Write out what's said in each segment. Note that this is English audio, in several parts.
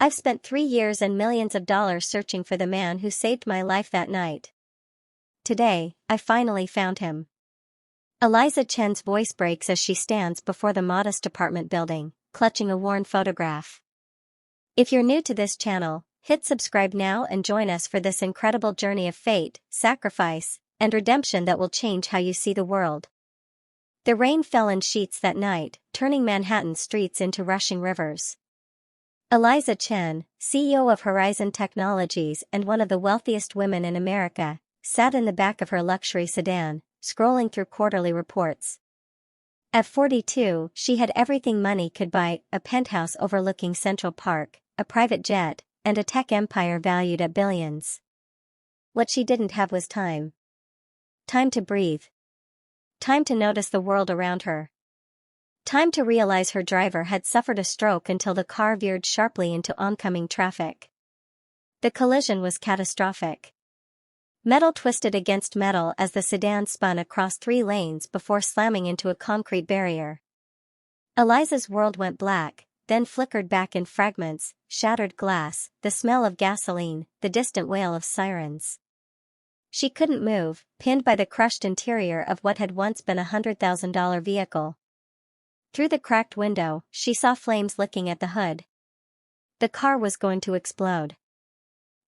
I've spent 3 years and millions of dollars searching for the man who saved my life that night. Today, I finally found him. Eliza Chen's voice breaks as she stands before the modest apartment building, clutching a worn photograph. If you're new to this channel, hit subscribe now and join us for this incredible journey of fate, sacrifice, and redemption that will change how you see the world. The rain fell in sheets that night, turning Manhattan streets into rushing rivers. Eliza Chen, CEO of Horizon Technologies and one of the wealthiest women in America, sat in the back of her luxury sedan, scrolling through quarterly reports. At 42, she had everything money could buy: a penthouse overlooking Central Park, a private jet, and a tech empire valued at billions. What she didn't have was time. Time to breathe. Time to notice the world around her. Time to realize her driver had suffered a stroke until the car veered sharply into oncoming traffic. The collision was catastrophic. Metal twisted against metal as the sedan spun across 3 lanes before slamming into a concrete barrier. Eliza's world went black, then flickered back in fragments: shattered glass, the smell of gasoline, the distant wail of sirens. She couldn't move, pinned by the crushed interior of what had once been a $100,000 vehicle. Through the cracked window, she saw flames licking at the hood. The car was going to explode.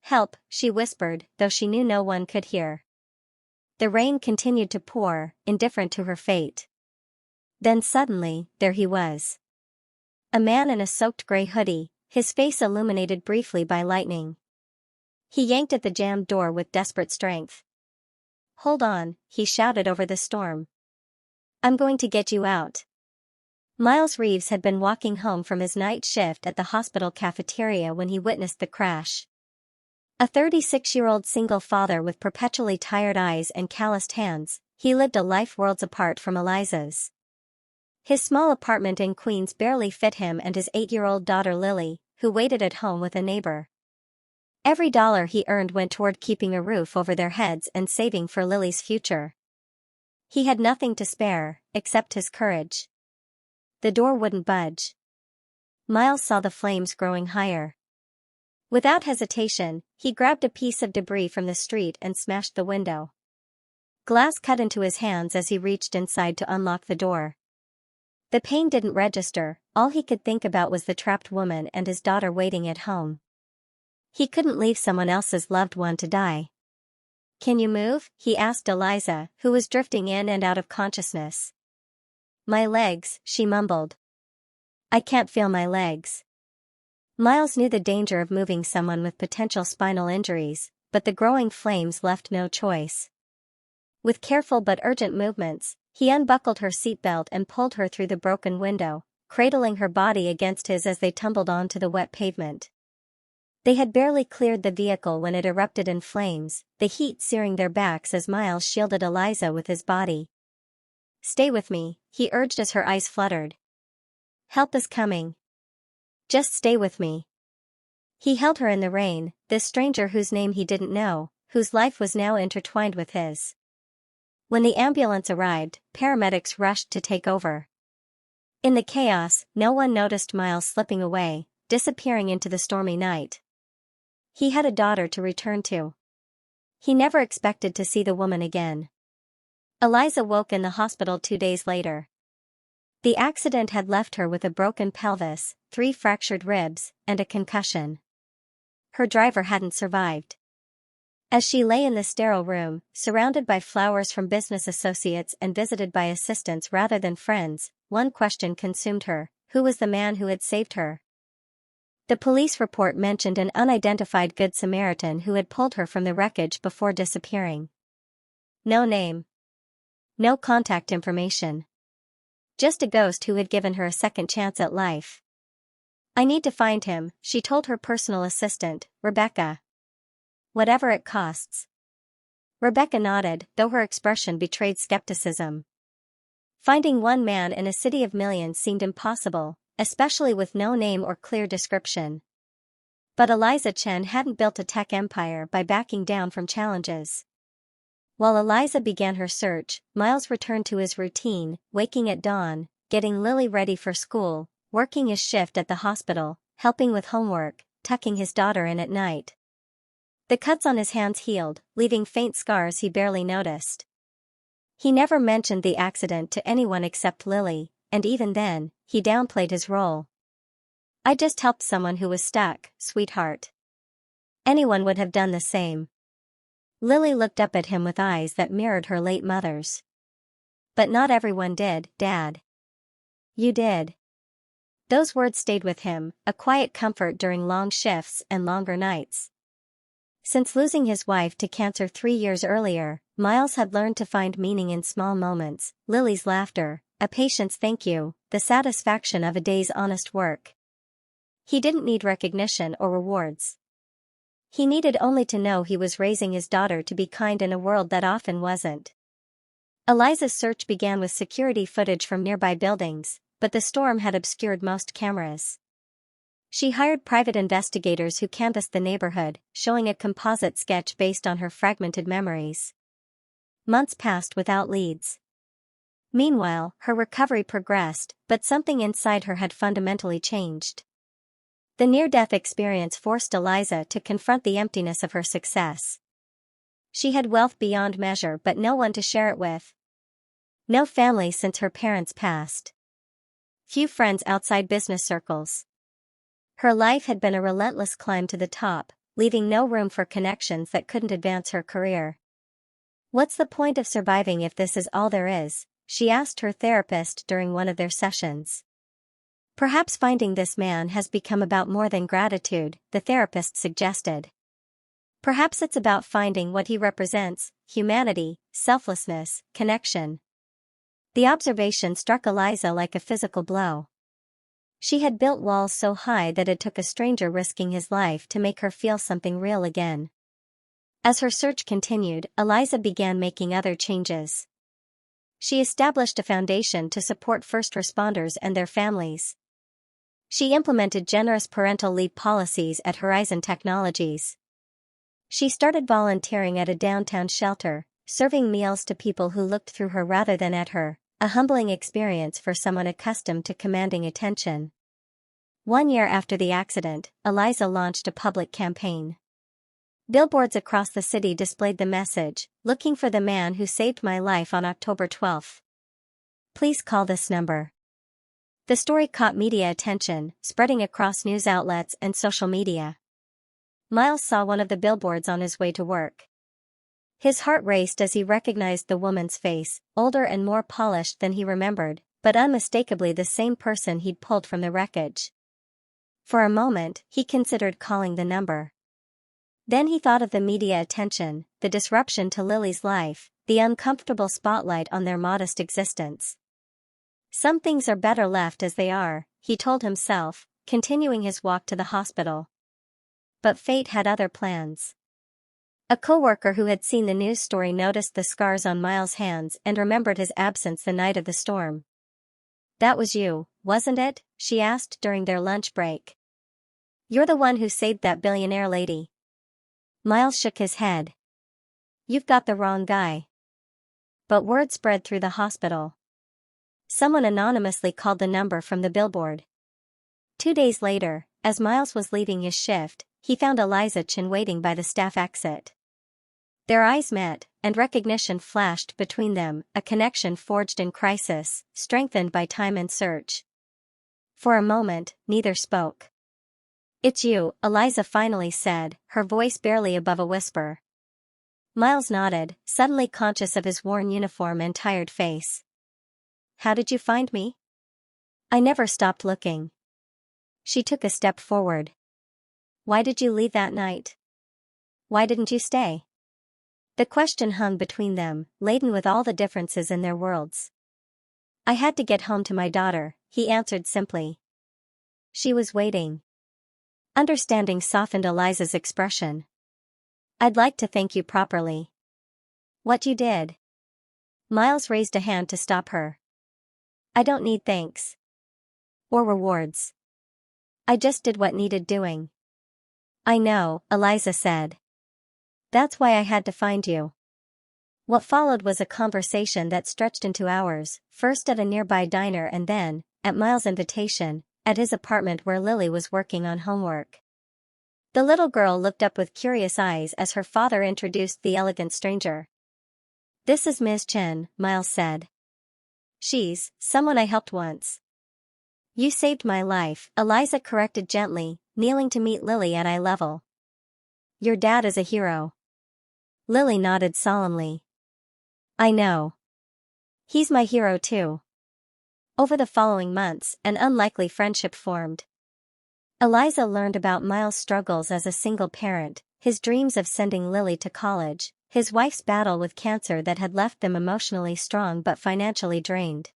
"Help," she whispered, though she knew no one could hear. The rain continued to pour, indifferent to her fate. Then suddenly, there he was. A man in a soaked gray hoodie, his face illuminated briefly by lightning. He yanked at the jammed door with desperate strength. "Hold on," he shouted over the storm. "I'm going to get you out." Miles Reeves had been walking home from his night shift at the hospital cafeteria when he witnessed the crash. A 36-year-old single father with perpetually tired eyes and calloused hands, he lived a life worlds apart from Eliza's. His small apartment in Queens barely fit him and his 8-year-old daughter Lily, who waited at home with a neighbor. Every dollar he earned went toward keeping a roof over their heads and saving for Lily's future. He had nothing to spare, except his courage. The door wouldn't budge. Miles saw the flames growing higher. Without hesitation, he grabbed a piece of debris from the street and smashed the window. Glass cut into his hands as he reached inside to unlock the door. The pain didn't register, all he could think about was the trapped woman and his daughter waiting at home. He couldn't leave someone else's loved one to die. "Can you move?" he asked Eliza, who was drifting in and out of consciousness. "My legs," she mumbled. "I can't feel my legs." Miles knew the danger of moving someone with potential spinal injuries, but the growing flames left no choice. With careful but urgent movements, he unbuckled her seatbelt and pulled her through the broken window, cradling her body against his as they tumbled onto the wet pavement. They had barely cleared the vehicle when it erupted in flames, the heat searing their backs as Miles shielded Eliza with his body. "Stay with me," he urged as her eyes fluttered. "Help is coming. Just stay with me." He held her in the rain, this stranger whose name he didn't know, whose life was now intertwined with his. When the ambulance arrived, paramedics rushed to take over. In the chaos, no one noticed Miles slipping away, disappearing into the stormy night. He had a daughter to return to. He never expected to see the woman again. Eliza woke in the hospital 2 days later. The accident had left her with a broken pelvis, 3 fractured ribs, and a concussion. Her driver hadn't survived. As she lay in the sterile room, surrounded by flowers from business associates and visited by assistants rather than friends, one question consumed her: who was the man who had saved her? The police report mentioned an unidentified Good Samaritan who had pulled her from the wreckage before disappearing. No name. No contact information. Just a ghost who had given her a second chance at life. "I need to find him," she told her personal assistant, Rebecca. "Whatever it costs." Rebecca nodded, though her expression betrayed skepticism. Finding one man in a city of millions seemed impossible, especially with no name or clear description. But Eliza Chen hadn't built a tech empire by backing down from challenges. While Eliza began her search, Miles returned to his routine, waking at dawn, getting Lily ready for school, working his shift at the hospital, helping with homework, tucking his daughter in at night. The cuts on his hands healed, leaving faint scars he barely noticed. He never mentioned the accident to anyone except Lily, and even then, he downplayed his role. "I just helped someone who was stuck, sweetheart. Anyone would have done the same." Lily looked up at him with eyes that mirrored her late mother's. "But not everyone did, Dad." "You did." Those words stayed with him, a quiet comfort during long shifts and longer nights. Since losing his wife to cancer 3 years earlier, Miles had learned to find meaning in small moments: Lily's laughter, a patient's thank you, the satisfaction of a day's honest work. He didn't need recognition or rewards. He needed only to know he was raising his daughter to be kind in a world that often wasn't. Eliza's search began with security footage from nearby buildings, but the storm had obscured most cameras. She hired private investigators who canvassed the neighborhood, showing a composite sketch based on her fragmented memories. Months passed without leads. Meanwhile, her recovery progressed, but something inside her had fundamentally changed. The near-death experience forced Eliza to confront the emptiness of her success. She had wealth beyond measure but no one to share it with. No family since her parents passed. Few friends outside business circles. Her life had been a relentless climb to the top, leaving no room for connections that couldn't advance her career. "What's the point of surviving if this is all there is?" she asked her therapist during one of their sessions. "Perhaps finding this man has become about more than gratitude," the therapist suggested. "Perhaps it's about finding what he represents: humanity, selflessness, connection." The observation struck Eliza like a physical blow. She had built walls so high that it took a stranger risking his life to make her feel something real again. As her search continued, Eliza began making other changes. She established a foundation to support first responders and their families. She implemented generous parental leave policies at Horizon Technologies. She started volunteering at a downtown shelter, serving meals to people who looked through her rather than at her, a humbling experience for someone accustomed to commanding attention. 1 year after the accident, Eliza launched a public campaign. Billboards across the city displayed the message, "Looking for the man who saved my life on October 12th. Please call this number." The story caught media attention, spreading across news outlets and social media. Miles saw one of the billboards on his way to work. His heart raced as he recognized the woman's face, older and more polished than he remembered, but unmistakably the same person he'd pulled from the wreckage. For a moment, he considered calling the number. Then he thought of the media attention, the disruption to Lily's life, the uncomfortable spotlight on their modest existence. Some things are better left as they are, he told himself, continuing his walk to the hospital. But fate had other plans. A coworker who had seen the news story noticed the scars on Miles' hands and remembered his absence the night of the storm. "That was you, wasn't it?" she asked during their lunch break. "You're the one who saved that billionaire lady." Miles shook his head. "You've got the wrong guy." But word spread through the hospital. Someone anonymously called the number from the billboard. 2 days later, as Miles was leaving his shift, he found Eliza Chin waiting by the staff exit. Their eyes met, and recognition flashed between them, a connection forged in crisis, strengthened by time and search. For a moment, neither spoke. "It's you," Eliza finally said, her voice barely above a whisper. Miles nodded, suddenly conscious of his worn uniform and tired face. "How did you find me?" "I never stopped looking." She took a step forward. "Why did you leave that night? Why didn't you stay?" The question hung between them, laden with all the differences in their worlds. "I had to get home to my daughter," he answered simply. She was waiting. Understanding softened Eliza's expression. "I'd like to thank you properly." "What you did?" Miles raised a hand to stop her. "I don't need thanks. Or rewards. I just did what needed doing." "I know," Eliza said. "That's why I had to find you." What followed was a conversation that stretched into hours, first at a nearby diner and then, at Miles' invitation, at his apartment where Lily was working on homework. The little girl looked up with curious eyes as her father introduced the elegant stranger. "This is Ms. Chen," Miles said. "She's someone I helped once." "You saved my life," Eliza corrected gently, kneeling to meet Lily at eye level. "Your dad is a hero." Lily nodded solemnly. "I know. He's my hero too." Over the following months, an unlikely friendship formed. Eliza learned about Miles' struggles as a single parent, his dreams of sending Lily to college, his wife's battle with cancer that had left them emotionally strong but financially drained.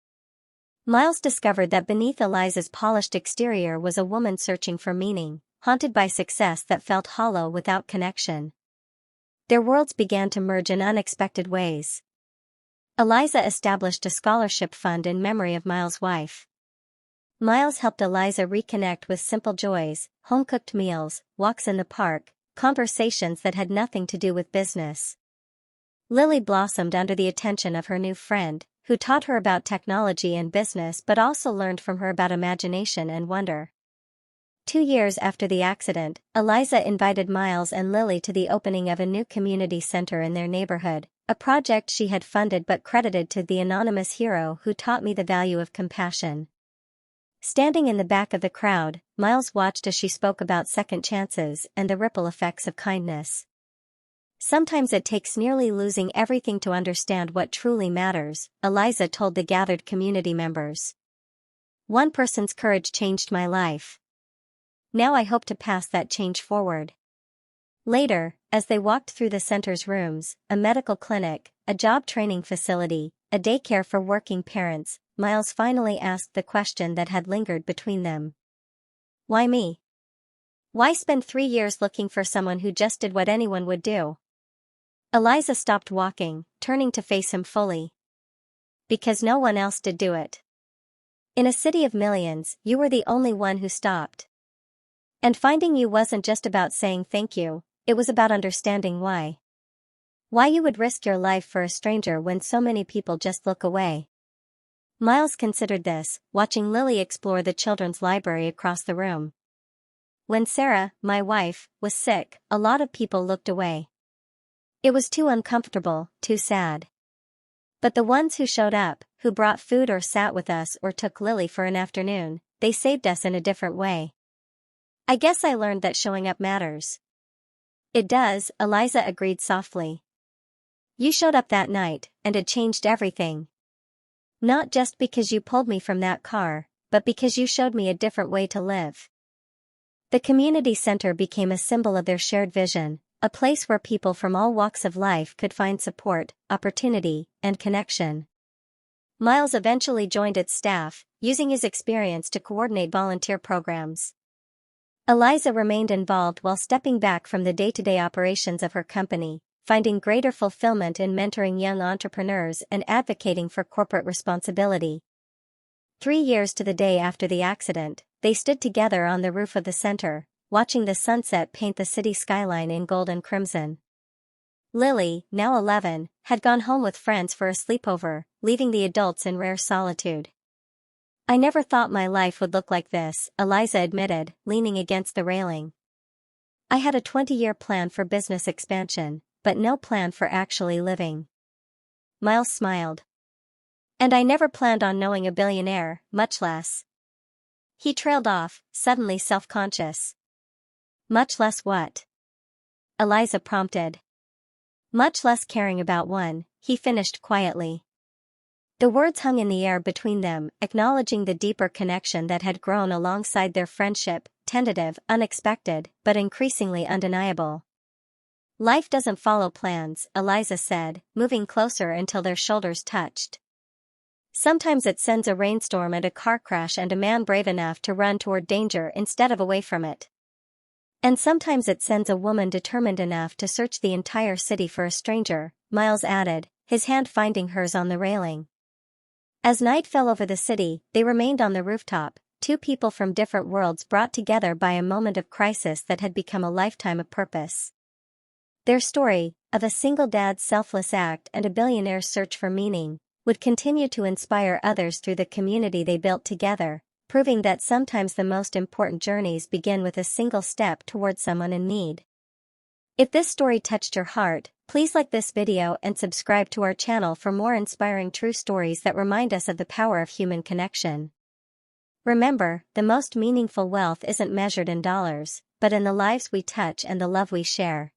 Miles discovered that beneath Eliza's polished exterior was a woman searching for meaning, haunted by success that felt hollow without connection. Their worlds began to merge in unexpected ways. Eliza established a scholarship fund in memory of Miles' wife. Miles helped Eliza reconnect with simple joys, home-cooked meals, walks in the park, conversations that had nothing to do with business. Lily blossomed under the attention of her new friend, who taught her about technology and business but also learned from her about imagination and wonder. 2 years after the accident, Eliza invited Miles and Lily to the opening of a new community center in their neighborhood, a project she had funded but credited to the anonymous hero who taught me the value of compassion. Standing in the back of the crowd, Miles watched as she spoke about second chances and the ripple effects of kindness. "Sometimes it takes nearly losing everything to understand what truly matters," Eliza told the gathered community members. "One person's courage changed my life. Now I hope to pass that change forward." Later, as they walked through the center's rooms, a medical clinic, a job training facility, a daycare for working parents, Miles finally asked the question that had lingered between them. "Why me? Why spend 3 years looking for someone who just did what anyone would do?" Eliza stopped walking, turning to face him fully. "Because no one else did do it. In a city of millions, you were the only one who stopped. And finding you wasn't just about saying thank you, it was about understanding why. Why you would risk your life for a stranger when so many people just look away." Miles considered this, watching Lily explore the children's library across the room. "When Sarah, my wife, was sick, a lot of people looked away. It was too uncomfortable, too sad. But the ones who showed up, who brought food or sat with us or took Lily for an afternoon, they saved us in a different way. I guess I learned that showing up matters." "It does," Eliza agreed softly. "You showed up that night, and it changed everything. Not just because you pulled me from that car, but because you showed me a different way to live." The community center became a symbol of their shared vision, a place where people from all walks of life could find support, opportunity, and connection. Miles eventually joined its staff, using his experience to coordinate volunteer programs. Eliza remained involved while stepping back from the day-to-day operations of her company, finding greater fulfillment in mentoring young entrepreneurs and advocating for corporate responsibility. 3 years to the day after the accident, they stood together on the roof of the center, watching the sunset paint the city skyline in gold and crimson. Lily, now 11, had gone home with friends for a sleepover, leaving the adults in rare solitude. "I never thought my life would look like this," Eliza admitted, leaning against the railing. "I had a 20-year plan for business expansion, but no plan for actually living." Miles smiled. "And I never planned on knowing a billionaire, much less." He trailed off, suddenly self-conscious. "Much less what?" Eliza prompted. "Much less caring about one," he finished quietly. The words hung in the air between them, acknowledging the deeper connection that had grown alongside their friendship, tentative, unexpected, but increasingly undeniable. "Life doesn't follow plans," Eliza said, moving closer until their shoulders touched. "Sometimes it sends a rainstorm and a car crash and a man brave enough to run toward danger instead of away from it. And sometimes it sends a woman determined enough to search the entire city for a stranger," Miles added, his hand finding hers on the railing. As night fell over the city, they remained on the rooftop, two people from different worlds brought together by a moment of crisis that had become a lifetime of purpose. Their story, of a single dad's selfless act and a billionaire's search for meaning, would continue to inspire others through the community they built together, proving that sometimes the most important journeys begin with a single step towards someone in need. If this story touched your heart, please like this video and subscribe to our channel for more inspiring true stories that remind us of the power of human connection. Remember, the most meaningful wealth isn't measured in dollars, but in the lives we touch and the love we share.